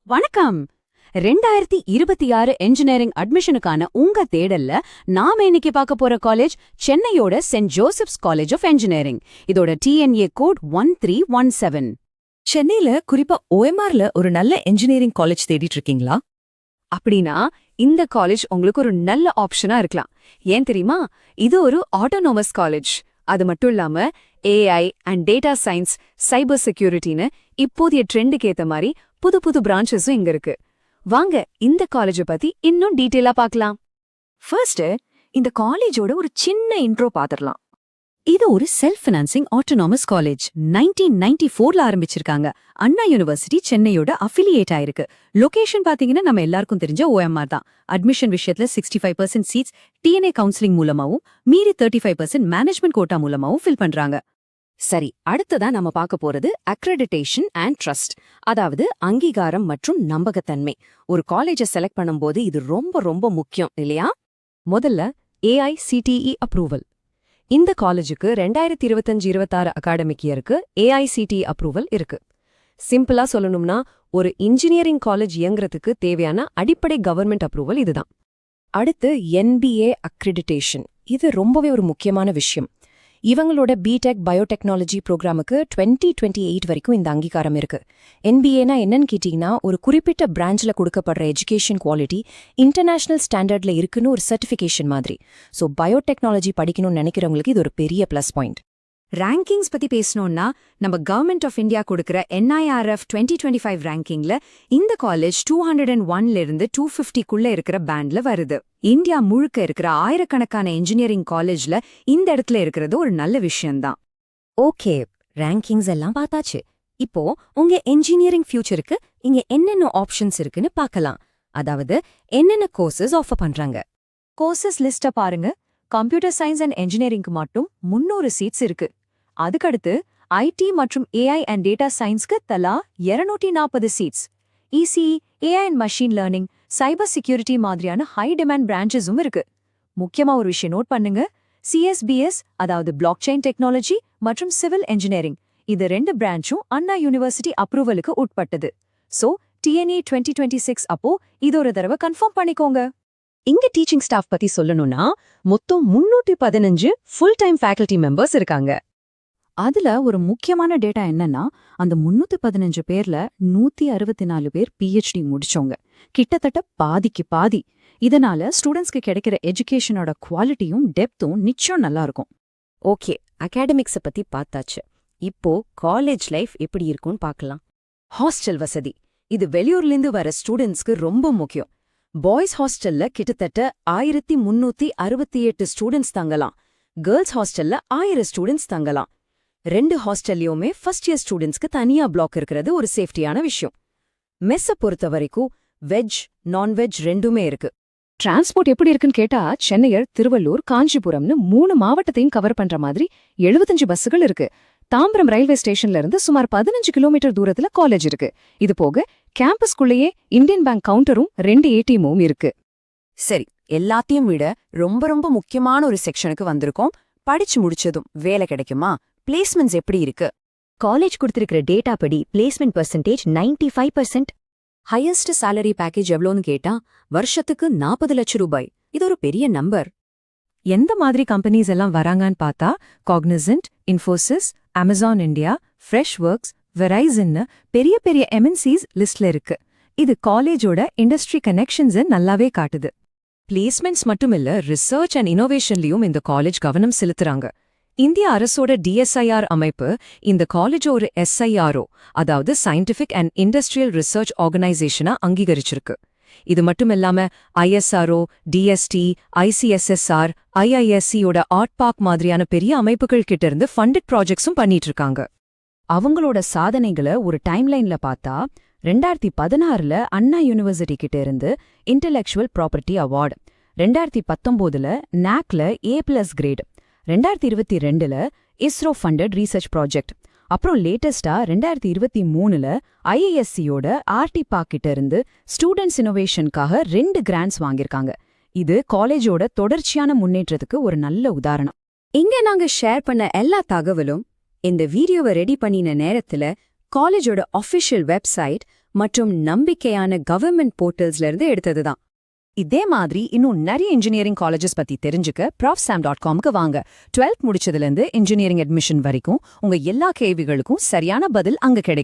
வணக்கம். 2026 என்ஜினியரிங் அட்மிஷனுக்கான உங்க தேடல்ல நாம இன்னைக்கு பார்க்க போற காலேஜ் சென்னையோட St Joseph's College of Engineering. இதோட டிஎன்ஏ கோட் 1317. சென்னையில குறிப்பா OMRல ஒரு நல்ல என்ஜினியரிங் காலேஜ் தேடிட்டு இருக்கீங்களா? அப்படின்னா இந்த காலேஜ் உங்களுக்கு ஒரு நல்ல ஆப்ஷனா இருக்கலாம். ஏன் தெரியுமா? இது ஒரு ஆட்டோனோமஸ் காலேஜ். அது மட்டும் இல்லாம AI அண்ட் டேட்டா சயின்ஸ், சைபர் செக்யூரிட்டின்னு இப்போதைய ட்ரெண்டுக்கு ஏத்த மாதிரி புது புது பிரான்ச்சஸும் இங்க இருக்கு. வாங்க இந்த காலேஜ பத்தி இன்னும் டீட்டெயிலா பார்க்கலாம். ஃபர்ஸ்ட் இந்த காலேஜோட ஒரு சின்ன இன்ட்ரோ பாத்திரலாம். இது ஒரு செல்ஃப் ஃபினான்சிங் ஆட்டோனாமஸ் காலேஜ். 1994ல ஆரம்பிச்சிருக்காங்க. அண்ணா யூனிவர்சிட்டி சென்னையோட அஃபிலியேட் ஆயிருக்கு. லொகேஷன் பாத்தீங்கன்னா நம்ம எல்லாருக்கும் தெரிஞ்ச OMR தான். அட்மிஷன் விஷயத்துல 65% சீட்ஸ் டிஎன்ஏ கவுன்சிலிங் மூலமாவும் மீறி 35% மேனேஜ்மெண்ட் கோட்டா மூலமாவும் ஃபில் பண்றாங்க. சரி, அடுத்ததா நம்ம பார்க்க போறது அக்ரெடிடேஷன் அண்ட் ட்ரஸ்ட், அதாவது அங்கீகாரம் மற்றும் நம்பகத்தன்மை. ஒரு காலேஜை செலக்ட் பண்ணும்போது இது ரொம்ப ரொம்ப முக்கியம் இல்லையா? முதல்ல AICTE அப்ரூவல். இந்த காலேஜுக்கு 2025-26 அகாடமிக் இயருக்கு AICTE அப்ரூவல் இருக்கு. சிம்பிளா சொல்லணும்னா ஒரு இன்ஜினியரிங் காலேஜ் இயங்குறதுக்கு தேவையான அடிப்படை கவர்மெண்ட் அப்ரூவல் இதுதான். அடுத்து NBA அக்ரிடிடேஷன். இது ரொம்பவே ஒரு முக்கியமான விஷயம். இவங்களோட பிடெக் பயோடெக்னாலஜி ப்ரோக்ராமுக்கு 2028 வரைக்கும் இந்த அங்கீகாரம் இருக்கு. என்பிஏனா என்னன்னு கேட்டீங்கன்னா, ஒரு குறிப்பிட்ட பிரான்ச்ல கொடுக்கப்படுற எஜுகேஷன் குவாலிட்டி இன்டர்நேஷனல் ஸ்டாண்டர்ட்ல இருக்குன்னு ஒரு சர்டிஃபிகேஷன் மாதிரி. ஸோ பயோடெக்னாலஜி படிக்கணும்னு நினைக்கிறவங்களுக்கு இது ஒரு பெரிய ப்ளஸ் பாயிண்ட். ரேங்கிங்ஸ் பத்தி பேசணும்னா நம்ம கவர்மெண்ட் ஆஃப் இந்தியா கொடுக்கிற NIRF 2025 ரேங்கிங்ல இந்த காலேஜ் 201ல இருந்து 250க்குள்ள இருக்கிற பேண்ட்ல வருது. இந்தியா முழுக்க இருக்கிற ஆயிரக்கணக்கான இன்ஜினியரிங் காலேஜ்ல இந்த இடத்துல இருக்கிறது ஒரு நல்ல விஷயம்தான். ஓகே, ரேங்கிங்ஸ் எல்லாம் பார்த்தாச்சு. இப்போ உங்க என்ஜினியரிங் ஃபியூச்சருக்கு இங்க என்னென்ன ஆப்ஷன்ஸ் இருக்குன்னு பார்க்கலாம். அதாவது என்னென்ன கோர்சஸ் ஆஃபர் பண்றாங்க. கோர்சஸ் லிஸ்ட பாருங்க. கம்ப்யூட்டர் சயின்ஸ் அண்ட் என்ஜினியரிங்க்கு மட்டும் 300 சீட்ஸ் இருக்கு. அதுக்கடுத்து ஐடி மற்றும் AI அண்ட் டேட்டா சயின்ஸ்க்கு தலா 240 seats. ECE, AI and machine learning, cyber security மாதிரியான ஹை டிமாண்ட் பிரான்ச்சஸும் இருக்கு. முக்கியமா ஒரு விஷயம் நோட் பண்ணுங்க. CSBS, அதாவது பிளாக் செயின் டெக்னாலஜி மற்றும் சிவில் என்ஜினியரிங், இது 2 பிரான்ச்சும் அண்ணா யூனிவர்சிட்டி அப்ரூவலுக்கு உட்பட்டது. சோ TNA 2026 அப்போ இது ஒரு தடவை கன்ஃபார்ம் பண்ணிக்கோங்க. இங்க டீச்சிங் ஸ்டாஃப் பத்தி சொல்லணும்னா மொத்தம் 315 ஃபுல் டைம் ஃபேக்கல்டி மெம்பர்ஸ் இருக்காங்க. அதுல ஒரு முக்கியமான டேட்டா என்னன்னா, அந்த 315 பேர்ல 164 பேர் PhD முடிச்சவங்க. கிட்டத்தட்ட பாதிக்கு பாதி. இதனால ஸ்டூடெண்ட்ஸ்க்கு கிடைக்கிற எஜுகேஷனோட குவாலிட்டியும் டெப்த்தும் நிச்சயம் நல்லா இருக்கும். ஓகே, அகாடமிக்ஸ பத்தி பார்த்தாச்சு. இப்போ காலேஜ் லைஃப் எப்படி இருக்கும்னு பார்க்கலாம். ஹாஸ்டல் வசதி. இது வெளியூர்லேருந்து வர ஸ்டூடெண்ட்ஸ்க்கு ரொம்ப முக்கியம். பாய்ஸ் ஹாஸ்டல்ல கிட்டத்தட்ட 1368 ஸ்டூடெண்ட்ஸ் தங்கலாம். கேர்ள்ஸ் ஹாஸ்டல்ல 1000 ஸ்டூடெண்ட்ஸ் தங்கலாம். 2 ஹாஸ்டல்லையுமே ஃபர்ஸ்ட் இயர் ஸ்டூடெண்ட்ஸ்க்கு தனியா பிளாக் இருக்கிறது ஒரு சேஃப்டியான விஷயம். மெஸ்ஸை பொறுத்த வரைக்கும் வெஜ், நான்வெஜ் ரெண்டுமே இருக்கு. டிரான்ஸ்போர்ட் எப்படி இருக்குன்னு கேட்டா, சென்னையர், திருவள்ளூர், காஞ்சிபுரம்னு 3 மாவட்டத்தையும் கவர் பண்ற மாதிரி 75 பஸ்ஸுகள் இருக்கு. தாம்பரம் ரயில்வே ஸ்டேஷன்ல இருந்து சுமார் 15 கிலோமீட்டர் தூரத்துல காலேஜ் இருக்கு. இது போக கேம்பஸ்குள்ளேயே இந்தியன் பேங்க் கவுண்டரும் 2 ATMவும் இருக்கு. சரி, எல்லாத்தையும் விட ரொம்ப ரொம்ப முக்கியமான ஒரு செக்ஷனுக்கு வந்திருக்கோம். படிச்சு முடிச்சதும் வேலை கிடைக்குமா? பிளேஸ்மெண்ட்ஸ் எப்படி இருக்கு? காலேஜ் கொடுத்திருக்கிற டேட்டா படி placement percentage 95%. Highest salary package எவ்வளோன்னு கேட்டா வருஷத்துக்கு 40 லட்சம் ரூபாய். இது ஒரு பெரிய நம்பர். எந்த மாதிரி கம்பெனிஸ் எல்லாம் வராங்கன்னு பார்த்தா Cognizant, Infosys, Amazon India, Freshworks, வெரைசன்னு பெரிய பெரிய MNCs லிஸ்ட்ல இருக்கு. இது காலேஜோட இண்டஸ்ட்ரி கனெக்ஷன்ஸை நல்லாவே காட்டுது. பிளேஸ்மெண்ட்ஸ் மட்டும் இல்ல, ரிசர்ச் அண்ட் இனோவேஷன்லயும் இந்த காலேஜ் கவனம் செலுத்துறாங்க. இந்திய அரசோட DSIR அமைப்பு இந்த காலேஜ் ஒரு SIRO, அதாவது சயின்டிஃபிக் அண்ட் இண்டஸ்ட்ரியல் ரிசர்ச் ஆர்கனைசேஷனா அங்கீகரிச்சிருக்கு. இது மட்டுமில்லாம ISRO, DST, ICSSR, IISCயோட ஆர்ட் பார்க் மாதிரியான பெரிய அமைப்புகள் கிட்ட இருந்து ஃபண்டட் ப்ராஜெக்ட்ஸும் பண்ணிட்டு இருக்காங்க. அவங்களோட சாதனைகளை ஒரு டைம்லைன்ல பார்த்தா, 2016ல அண்ணா யூனிவர்சிட்டி கிட்ட இருந்து இன்டெலெக்சுவல் ப்ராப்பர்ட்டி அவார்டு, 2019ல NACல A+ கிரேட், 2022ல ISRO ஃபண்டட் ரீசர்ச் ப்ராஜெக்ட், அப்புறம் லேட்டஸ்டா 2023ல IISCயோட RT பார்க் கிட்ட இருந்து ஸ்டூடெண்ட்ஸ் இனோவேஷனுக்காக 2 கிராண்ட்ஸ் வாங்கியிருக்காங்க. இது காலேஜோட தொடர்ச்சியான முன்னேற்றத்துக்கு ஒரு நல்ல உதாரணம். இங்க நாங்க ஷேர் பண்ண எல்லா தகவலும் இந்த வீடியோவை ரெடி பண்ணின நேரத்துல காலேஜோட ஆஃபிஷியல் வெப்சைட் மற்றும் நம்பிக்கையான கவர்மெண்ட் போர்ட்டல்ஸ்ல இருந்து எடுத்ததுதான். இதே மாதிரி இன்னும் நிறைய இன்ஜினியரிங் காலேஜஸ் பத்தி தெரிஞ்சுக்க profsam.comக்கு வாங்க. 12th முடிச்சதுல இருந்து இன்ஜினியரிங் அட்மிஷன் வரைக்கும் உங்க எல்லா கேள்விகளுக்கும் சரியான பதில் அங்க கிடைக்கும்.